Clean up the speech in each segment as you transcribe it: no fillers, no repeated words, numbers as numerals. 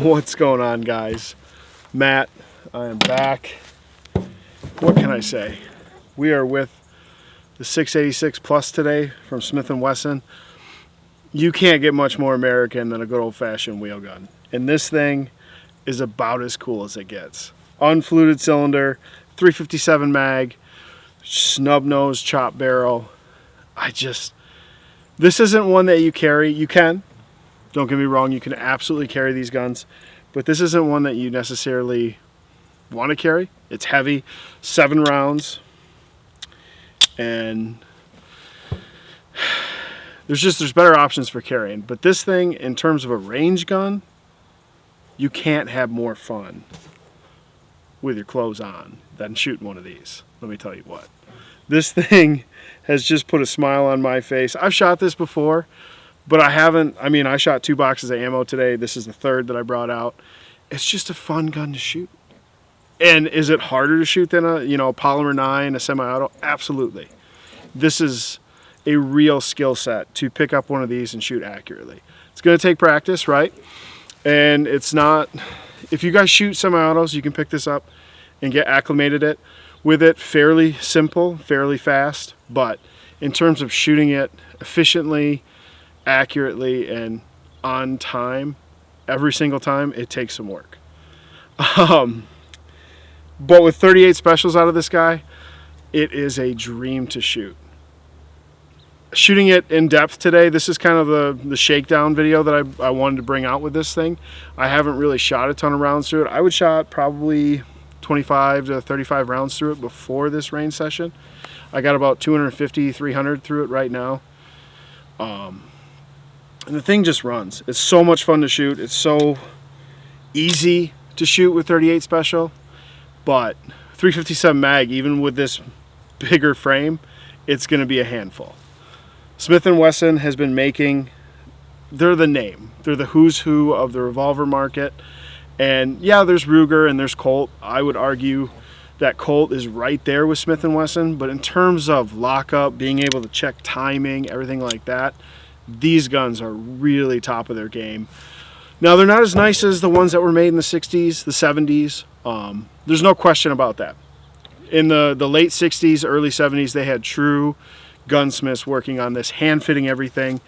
What's going on, guys? Matt, I am back. What can I say? We are with the 686 Plus today from Smith Wesson. You can't get much more American than a good old-fashioned wheel gun. And this thing is about as cool as it gets. Unfluted cylinder, 357 mag, snub nose, chop barrel. This isn't one that you carry. You can. Don't get me wrong, you can absolutely carry these guns, but this isn't one that you necessarily want to carry. It's heavy, 7 rounds, and there's better options for carrying. But this thing, in terms of a range gun, you can't have more fun with your clothes on than shooting one of these. Let me tell you what. This thing has just put a smile on my face. I've shot this before, but I haven't. I mean, I shot 2 boxes of ammo today. This is the 3rd that I brought out. It's just a fun gun to shoot. And is it harder to shoot than a polymer 9, a semi-auto? Absolutely. This is a real skill set to pick up one of these and shoot accurately. It's going to take practice, right? And it's not. If you guys shoot semi-autos, you can pick this up and get acclimated with it. Fairly simple, fairly fast. But in terms of shooting it efficiently, accurately, and on time every single time, it takes some work. But with 38 specials out of this guy, it is a dream to shoot. Shooting it in depth today, this is kind of the shakedown video that I wanted to bring out with this thing. I haven't really shot a ton of rounds through it. I would shot probably 25 to 35 rounds through it before this range session. I got about 250, 300 through it right now. And the thing just runs. It's so much fun to shoot. It's so easy to shoot with 38 special. But 357 mag, even with this bigger frame, it's going to be a handful. Smith & Wesson has been making, they're the name. They're the who's who of the revolver market. And yeah, there's Ruger and there's Colt. I would argue that Colt is right there with Smith & Wesson. But in terms of lockup, being able to check timing, everything like that, these guns are really top of their game. Now, they're not as nice as the ones that were made in the 60s, the 70s. There's no question about that. In the late 60s, early 70s, they had true gunsmiths working on this, hand-fitting everything.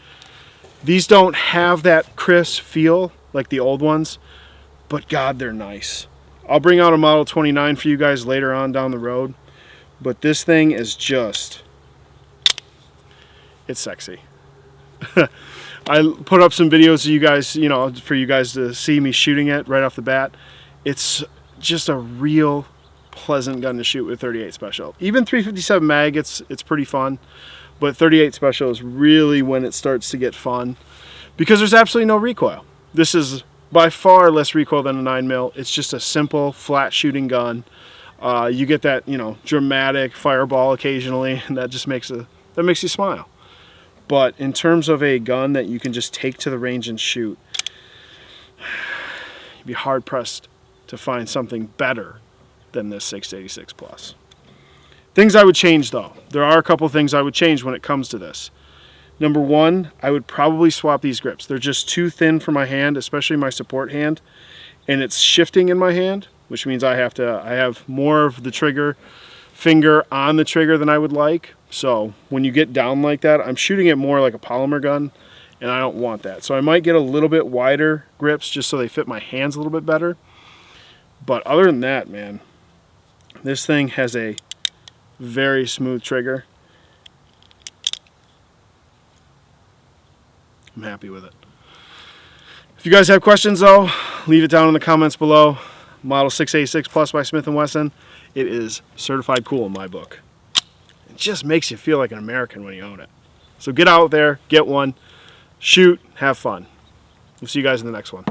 These don't have that crisp feel like the old ones, but God, they're nice. I'll bring out a Model 29 for you guys later on down the road, but this thing is just, it's sexy. I put up some videos of you guys, for you guys to see me shooting it right off the bat. It's just a real pleasant gun to shoot with 38 special. Even 357 mag, it's pretty fun, but 38 special is really when it starts to get fun because there's absolutely no recoil. This is by far less recoil than a 9mm. It's just a simple flat shooting gun. You get that dramatic fireball occasionally, and that just makes you smile. But in terms of a gun that you can just take to the range and shoot, you'd be hard pressed to find something better than this 686 Plus. Things I would change though. There are a couple things I would change when it comes to this. Number one, I would probably swap these grips. They're just too thin for my hand, especially my support hand, and it's shifting in my hand, which means I have more of the trigger finger on the trigger than I would like. So when you get down like that, I'm shooting it more like a polymer gun, and I don't want that. So I might get a little bit wider grips just so they fit my hands a little bit better. But other than that, man, this thing has a very smooth trigger. I'm happy with it. If you guys have questions though, leave it down in the comments below. Model 686 Plus by Smith & Wesson. It is certified cool in my book. It just makes you feel like an American when you own it. So get out there, get one, shoot, have fun. We'll see you guys in the next one.